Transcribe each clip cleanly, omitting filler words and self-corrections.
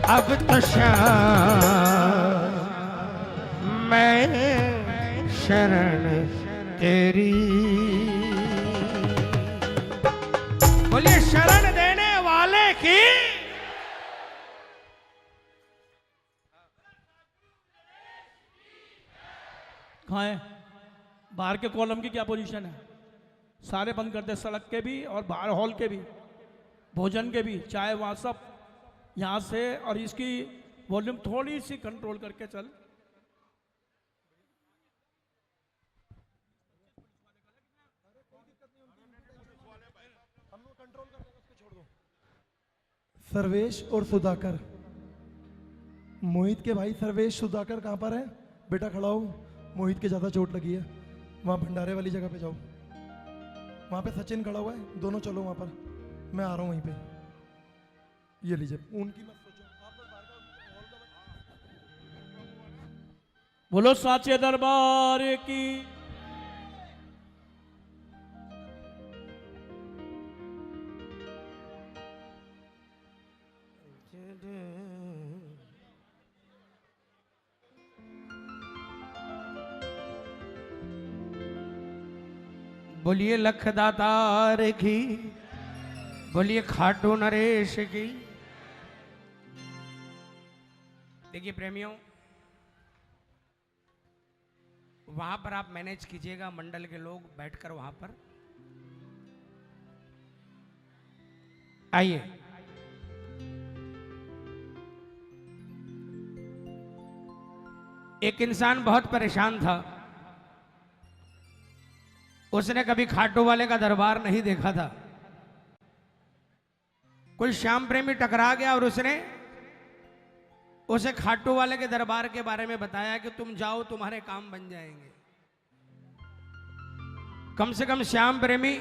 अब तो श्याम मैं शरण तेरी। बोलिए शरण देने वाले की। कहाँ है? बाहर के कॉलम की क्या पोजीशन है? सारे बंद कर दे, सड़क के भी और बाहर हॉल के भी, भोजन के भी, चाहे वहाँ सब यहाँ से। और इसकी वॉल्यूम थोड़ी सी कंट्रोल करके चल। सर्वेश और सुधाकर, मोहित के भाई सर्वेश सुधाकर कहाँ पर है? बेटा खड़ा हो, मोहित के ज़्यादा चोट लगी है, वहाँ भंडारे वाली जगह पे जाओ। वहाँ पे सचिन खड़ा हुआ है, दोनों चलो वहाँ पर, मैं आ रहा हूँ वहीं पे। ये लीजिए, उनकी मत सोचो, आप लोग बाहर का हॉल का। बोलो साचे दरबार की। बोलिए लखदातार की। बोलिए खाटू नरेश की। देखिए प्रेमियों, वहां पर आप मैनेज कीजिएगा, मंडल के लोग बैठकर वहां पर आइए। एक इंसान बहुत परेशान था, उसने कभी खाटू वाले का दरबार नहीं देखा था। कोई श्याम प्रेमी टकरा गया और उसने उसे खाटू वाले के दरबार के बारे में बताया कि तुम जाओ, तुम्हारे काम बन जाएंगे। कम से कम श्याम प्रेमी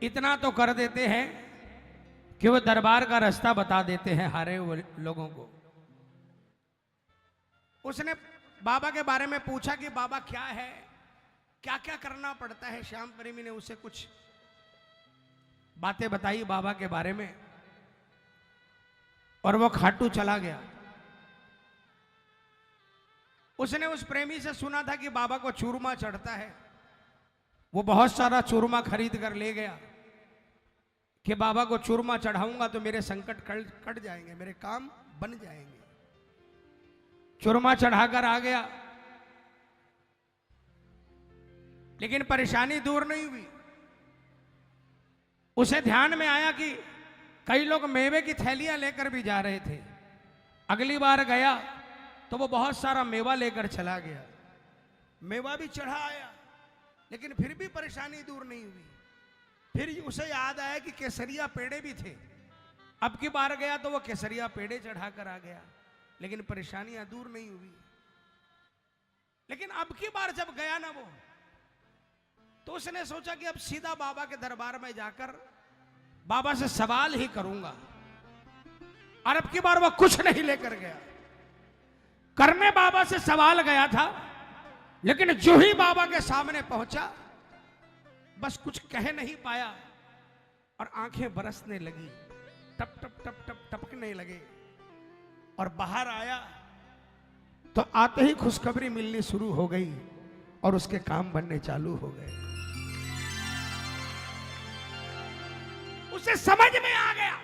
इतना तो कर देते हैं कि वो दरबार का रास्ता बता देते हैं हारे हुए लोगों को। उसने बाबा के बारे में पूछा कि बाबा क्या है, क्या क्या करना पड़ता है। श्याम प्रेमी ने उसे कुछ बातें बताई बाबा के बारे में, और वो खाटू चला गया। उसने उस प्रेमी से सुना था कि बाबा को चूरमा चढ़ता है। वो बहुत सारा चूरमा खरीद कर ले गया कि बाबा को चूरमा चढ़ाऊंगा तो मेरे संकट कट जाएंगे, मेरे काम बन जाएंगे। चूरमा चढ़ाकर आ गया, लेकिन परेशानी दूर नहीं हुई। उसे ध्यान में आया कि कई लोग मेवे की थैलियां लेकर भी जा रहे थे। अगली बार गया तो वो बहुत सारा मेवा लेकर चला गया। मेवा भी चढ़ा आया, लेकिन फिर भी परेशानी दूर नहीं हुई। फिर उसे याद आया कि केसरिया पेड़े भी थे। अब की बार गया तो वो केसरिया पेड़े चढ़ाकर आ गया, लेकिन परेशानियां दूर नहीं हुई। लेकिन अब की बार जब गया ना वो, तो उसने सोचा कि अब सीधा बाबा के दरबार में जाकर बाबा से सवाल ही करूंगा। और अब की बार वो कुछ नहीं लेकर गया। करने बाबा से सवाल गया था, लेकिन जो ही बाबा के सामने पहुंचा, बस कुछ कह नहीं पाया और आंखें बरसने लगी, टप टप टप टप टपकने लगे। और बाहर आया तो आते ही खुशखबरी मिलनी शुरू हो गई और उसके काम बनने चालू हो गए। उसे समझ में आ गया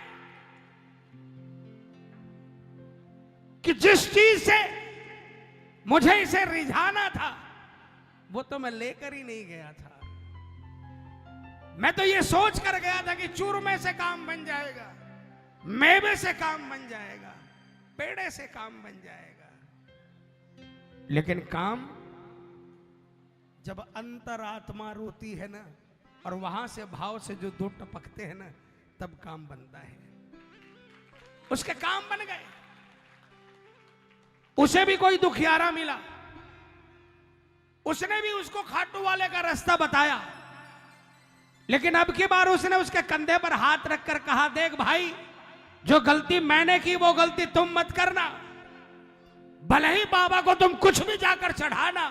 कि जिस चीज से मुझे इसे रिझाना था वो तो मैं लेकर ही नहीं गया था। मैं तो ये सोच कर गया था कि चूरमे से काम बन जाएगा, मेवे से काम बन जाएगा, पेड़े से काम बन जाएगा। लेकिन काम जब अंतरात्मा रोती है ना, और वहां से भाव से जो दो टपकते हैं ना, तब काम बनता है। उसके काम बन गए। उसे भी कोई दुखियारा मिला, उसने भी उसको खाटू वाले का रास्ता बताया। लेकिन अब की बार उसने उसके कंधे पर हाथ रखकर कहा, देख भाई, जो गलती मैंने की वो गलती तुम मत करना। भले ही बाबा को तुम कुछ भी जाकर चढ़ाना,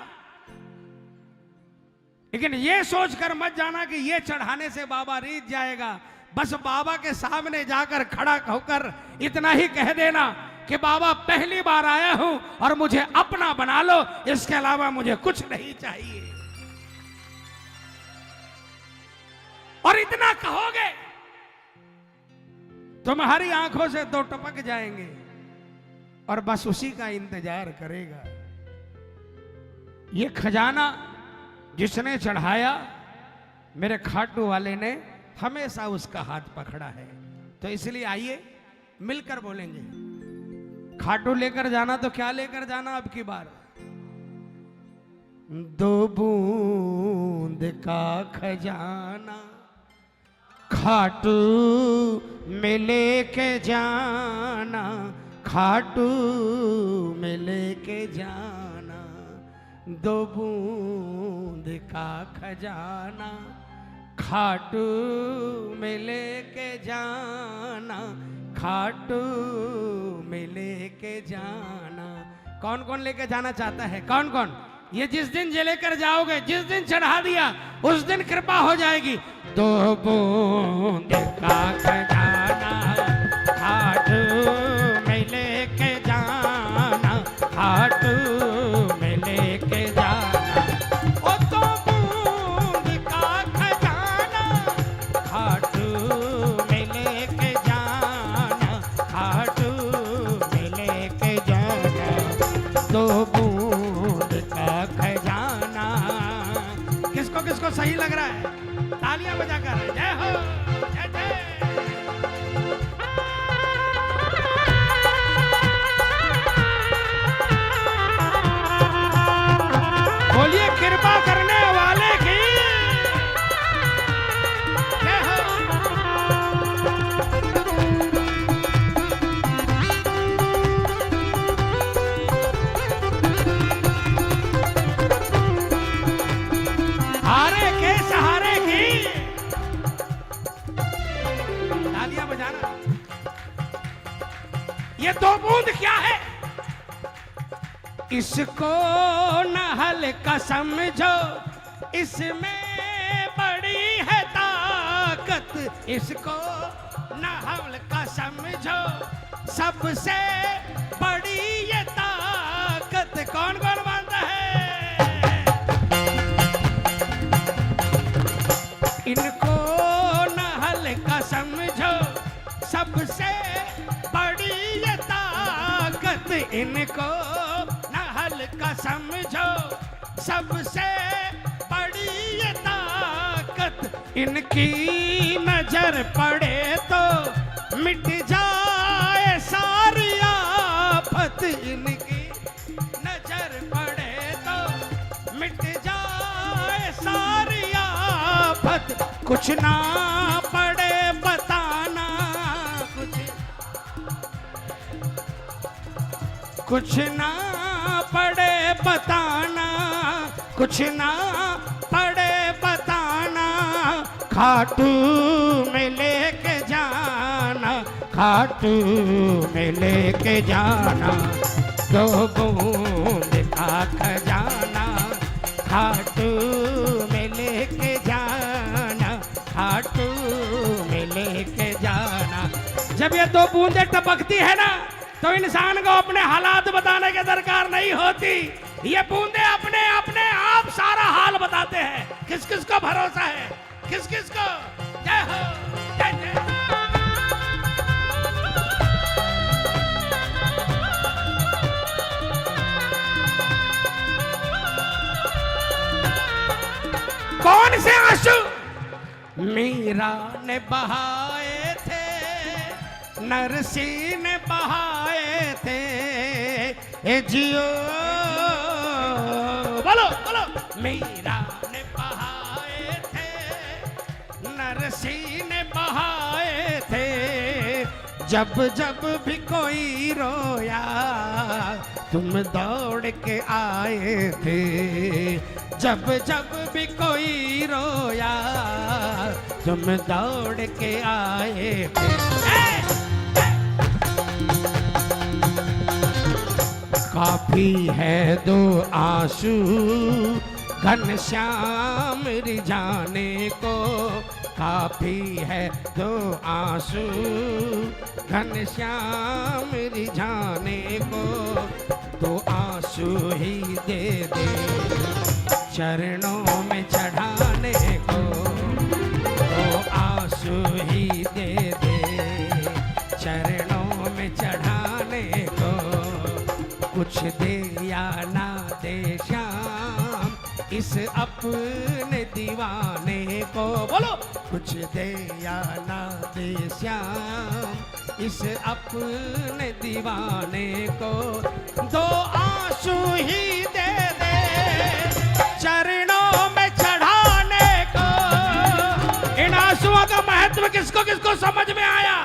लेकिन ये सोचकर मत जाना कि ये चढ़ाने से बाबा रीझ जाएगा। बस बाबा के सामने जाकर खड़ा होकर इतना ही कह देना कि बाबा पहली बार आया हूं और मुझे अपना बना लो, इसके अलावा मुझे कुछ नहीं चाहिए। और इतना कहोगे तुम्हारी आंखों से तो टपक जाएंगे और बस उसी का इंतजार करेगा। ये खजाना जिसने चढ़ाया मेरे खाटू वाले ने हमेशा उसका हाथ पकड़ा है। तो इसलिए आइए मिलकर बोलेंगे, खाटू लेकर जाना तो क्या लेकर जाना अब की बार? 2 बूंद का खजाना खाटू में लेके जाना, खाटू में लेके जाना। 2 बूंद का खजाना खाटू में लेके जाना, खाटू में लेके जाना। कौन कौन लेके जाना चाहता है? कौन कौन? ये जिस दिन जे लेकर जाओगे, जिस दिन चढ़ा दिया उस दिन कृपा हो जाएगी। 2 बूंद का खजाना खाटू में लेके जाना, खाटू में लेके जाना। ओ 2 बूंद का खजाना खाटू में लेके जाना, खाटू में लेके जाना। 2 बूंद का खजाना। किसको किसको सही लग रहा है? तालियां बजाकर जय हो, जय जय। बोलिए कृपा करने वाले की जय हो। हारे के सहारे की तालियां बजाना। ये 2 बूंद क्या है? इसको न हल्का समझो, इसमें बड़ी है ताकत। इसको न हल्का समझो, सबसे बड़ी ये ताकत। कौन कौन मानता है? इनको न हल्का समझो, सबसे बड़ी ये ताकत। इनको न हल्का समझो, सबसे बड़ी ये ताकत। इनकी नजर पड़े तो मिट जाए सारी आफत। इनकी नजर पड़े तो मिट जाए सारी आफत। कुछ ना पड़े बताना, कुछ ना पड़े बताना, कुछ ना पड़े बताना। खाटू में लेके जाना, खाटू में लेके जाना। 2 बूंद का खजाना खाटू में लेके जाना, खाटू में लेके जाना। जब ये 2 बूंदें टपकती है ना, तो इंसान को अपने हालात बताने की दरकार नहीं होती। ये बूंदे अपने अपने आप सारा हाल बताते हैं। किस किस को भरोसा है? किस किस को? जय हो, जय जय। कौन से आंसू मीरा ने बहाए थे, नरसी ने बहाए थे। ए जियो बोलो बोलो। मीरा ने बहाए थे, नरसी ने बहाए थे। जब जब भी कोई रोया तुम दौड़ के आए थे। जब जब भी कोई रोया तुम दौड़ के आए थे। काफी है 2 आंसू घनश्याम रिझाने को, काफी है दो आंसू घनश्याम रिझाने को, दो आंसू ही दे दे चरणों में चढ़ाने को, दो आंसू ही दे दे चरणों में चढ़ाने को, कुछ दे या ना दे श्याम इस अपने दीवाने को, बोलो कुछ दे या ना दे श्याम इस अपने दीवाने को, दो आंसू ही दे दे चरणों में चढ़ाने को। इन आंसुओं का महत्व किसको किसको समझ में आया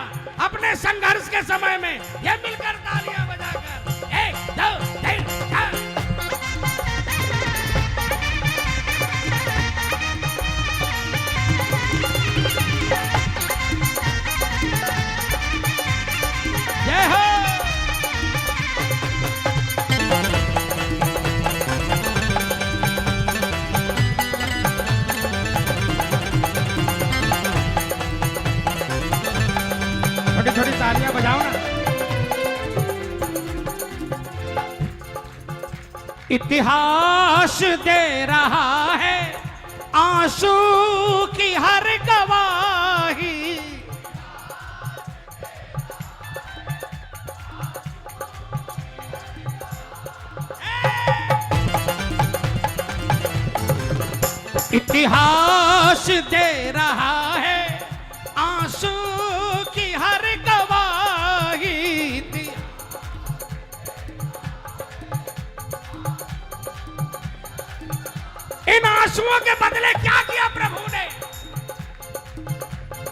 अपने संघर्ष के समय में, ये मिलकर तालियां बजाकर 1 2 3 4। जय हो। छोटी छोटी तालियां बजाओ ना। इतिहास दे रहा है आंसू की हर गवाही, इतिहास दे रहा है आंसू की हर गवाही। इन आंसुओं के बदले क्या किया प्रभु ने?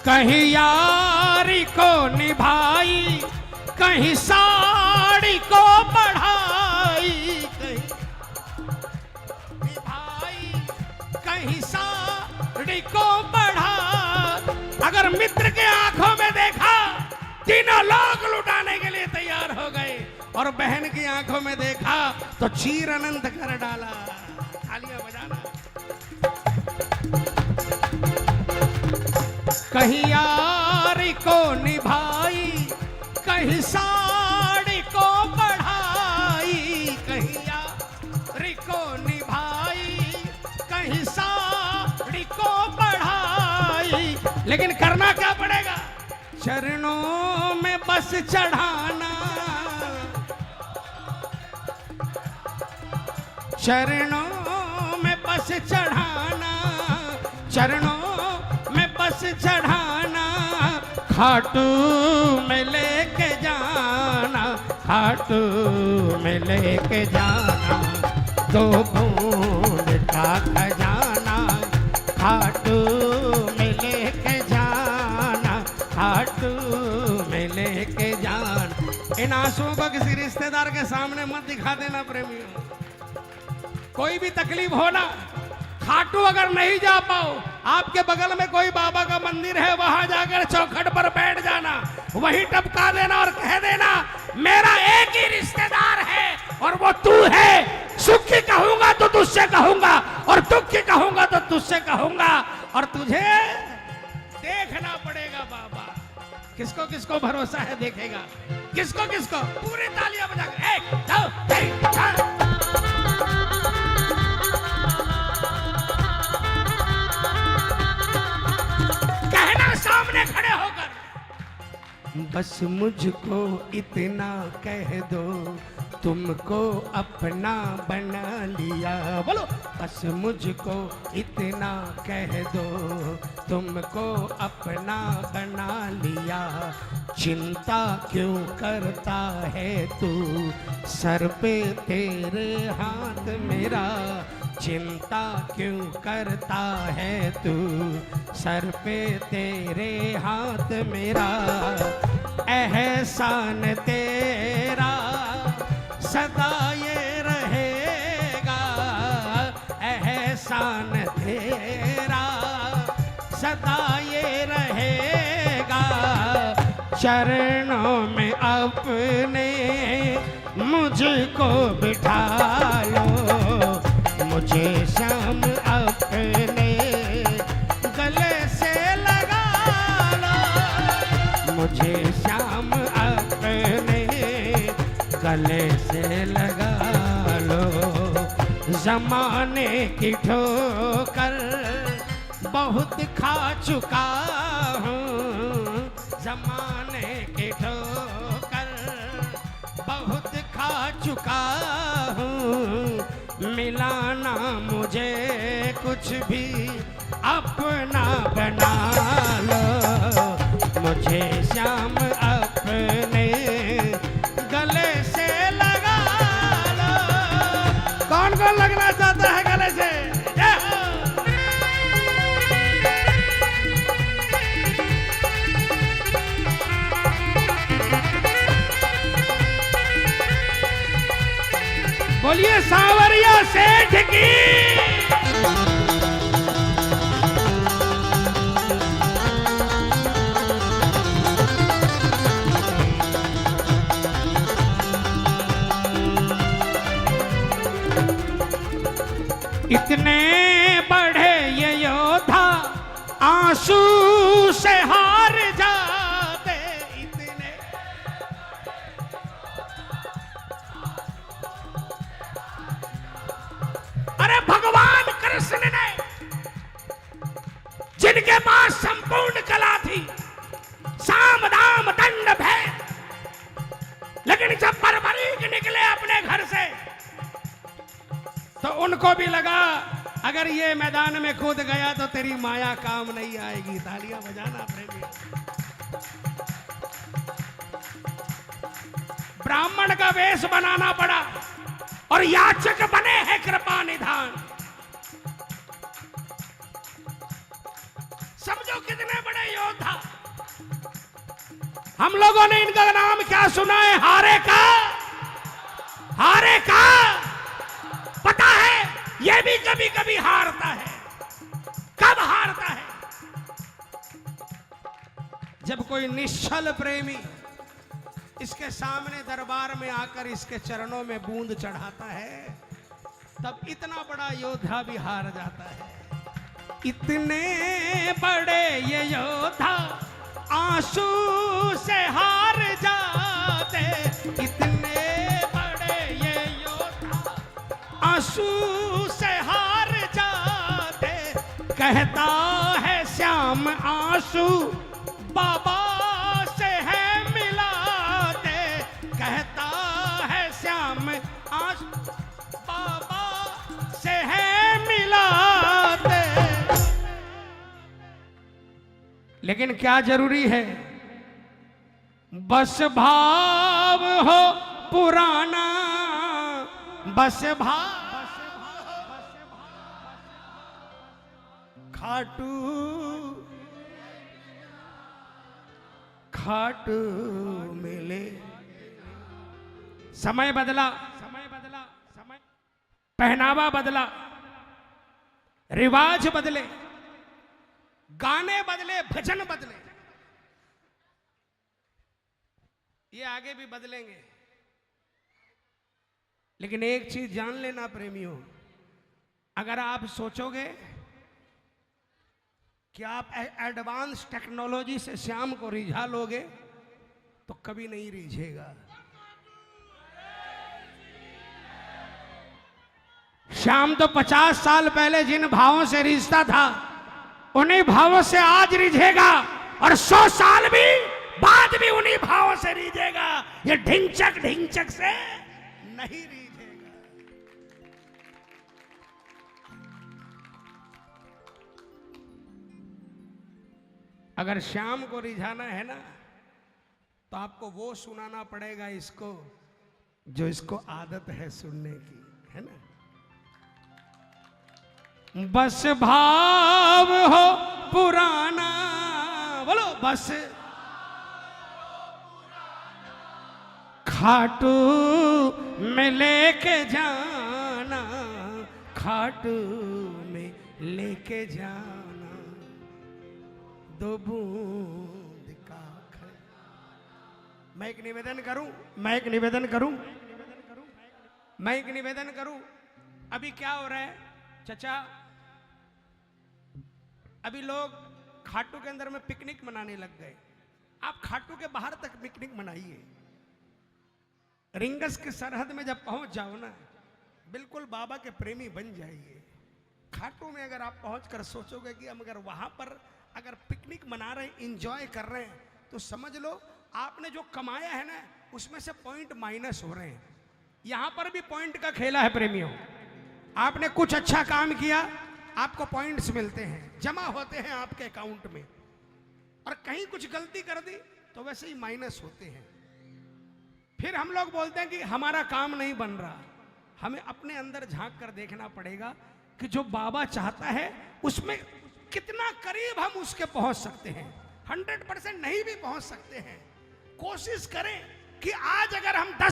कहीं यारी को निभाई, कहीं साड़ी को बढ़ाई, कहीं साड़ी को बढ़ा। अगर मित्र के आंखों में देखा तीनों लोग लुटाने के लिए तैयार हो गए, और बहन की आंखों में देखा तो चीर अनंत कर डाला। तालियां बजाना। कहीं यारी को निभाई, कहीं साड़ी को बढ़ाई, कहीं यारी को निभाई, कहीं साड़ी को बढ़ाई। लेकिन करना क्या पड़ेगा? चरणों में बस चढ़ाना, चरणों में बस चढ़ाना, चरणों में बस चढ़ाना, खाटू में लेके जाना, खाटू में लेके जाना, दो बूंद का खजाना, खाटू में लेके जाना, खाटू में लेके जाना। इन आंसुओं को किसी रिश्तेदार के सामने मत दिखा देना प्रेमियों। कोई भी तकलीफ हो ना, खाटू अगर नहीं जा पाओ, आपके बगल में कोई बाबा का मंदिर है, वहां जाकर चौखट पर बैठ जाना, वहीं टपका देना और कह देना मेरा एक ही रिश्तेदार है और वो तू है। सुखी कहूंगा तो तुझसे कहूंगा, और दुखी कहूंगा तो तुझसे कहूंगा, और तुझे देखना पड़ेगा बाबा। किसको किसको भरोसा है देखेगा, किसको किसको। पूरी तालियां बजाकर 1 2 3 4। सामने खड़े होकर बस मुझको इतना कह दो, तुमको अपना बना लिया। बोलो बस मुझको इतना कह दो, तुमको अपना बना लिया। चिंता क्यों करता है तू, सर पे तेरे हाथ मेरा। चिंता क्यों करता है तू, सर पे तेरे हाथ मेरा। एहसान तेरा सदा ये रहेगा, एहसान तेरा सदा ये रहेगा। चरणों में अपने मुझको बिठा लो, मुझे श्याम अपने गले से गले से लगा लो। जमाने की ठोकर बहुत खा चुका हूँ, जमाने की ठोकर बहुत खा चुका हूँ। मिलाना मुझे कुछ भी अपना बना लो, मुझे श्याम अपने गले से लगा लो। कौन कौन लगना चाहता है गले से? जय हो। बोलिए सांवरिया सेठ की। इतने बड़े ये योद्धा आंसू से हार जाते, इतने अरे भगवान कृष्ण ने जिनके पास संपूर्ण कला थी, साम दाम दंड भेद, लेकिन जब बर्बरीक निकले अपने घर से तो उनको भी लगा अगर ये मैदान में कूद गया तो तेरी माया काम नहीं आएगी। तालियां बजाना प्रेमी। ब्राह्मण का वेश बनाना पड़ा और याचक बने हैं कृपा निधान। समझो कितने बड़े योद्धा। हम लोगों ने इनका नाम क्या सुना है? हारे का, हारे का। पता है ये भी कभी कभी हारता है। कब हारता है? जब कोई निश्चल प्रेमी इसके सामने दरबार में आकर इसके चरणों में बूंद चढ़ाता है, तब इतना बड़ा योद्धा भी हार जाता है। इतने बड़े ये योद्धा आंसू से हार जाते, इतने बड़े ये योद्धा आंसू से हार जाते। कहता है श्याम आंसू बाबा से है मिलाते, कहता है श्याम आंसू बाबा से है मिलाते। लेकिन क्या जरूरी है? बस भाव हो पुराना, बस भाव खाटू खाटू मिले। समय बदला, समय बदला, समय पहनावा बदला, रिवाज बदले, गाने बदले, भजन बदले, ये आगे भी बदलेंगे। लेकिन एक चीज जान लेना प्रेमियों, अगर आप सोचोगे कि आप एडवांस टेक्नोलॉजी से श्याम को रिझा लोगे तो कभी नहीं रिझेगा। श्याम तो 50 साल पहले जिन भावों से रिझता था उन्हीं भावों से आज रिझेगा और 100 साल भी बाद भी उन्हीं भावों से रिझेगा। ये ढिंचक ढिंचक से नहीं रिझेगा। अगर श्याम को रिझाना है ना तो आपको वो सुनाना पड़ेगा इसको जो इसको आदत है सुनने की, है ना। बस भाव हो पुराना, बोलो बस खाटू में लेके जाना, खाटू में लेके जाना, दो बूंद का मैं एक निवेदन करूं, मैं एक निवेदन करूं, मैं एक निवेदन करूं। अभी क्या हो रहा है चचा, अभी लोग खाटू के अंदर में पिकनिक मनाने लग गए। आप खाटू के बाहर तक पिकनिक मनाइए। रिंगस की सरहद में जब पहुंच जाओ ना, बिल्कुल बाबा के प्रेमी बन जाइए। खाटू में अगर आप पहुंचकर सोचोगे कि हम अगर वहां पर अगर पिकनिक मना रहे हैं, इंजॉय कर रहे हैं, तो समझ लो आपने जो कमाया है ना उसमें से पॉइंट माइनस हो रहे हैं। यहां पर भी पॉइंट का खेला है प्रेमियों। आपने कुछ अच्छा काम किया, आपको पॉइंट्स मिलते हैं, जमा होते हैं आपके अकाउंट में, और कहीं कुछ गलती कर दी तो वैसे ही माइनस होते हैं। फिर हम लोग बोलते हैं कि हमारा काम नहीं बन रहा। हमें अपने अंदर झांक कर देखना पड़ेगा कि जो बाबा चाहता है उसमें कितना करीब हम उसके पहुंच सकते हैं। 100% नहीं भी पहुंच सकते हैं, कोशिश करें कि आज अगर हम 10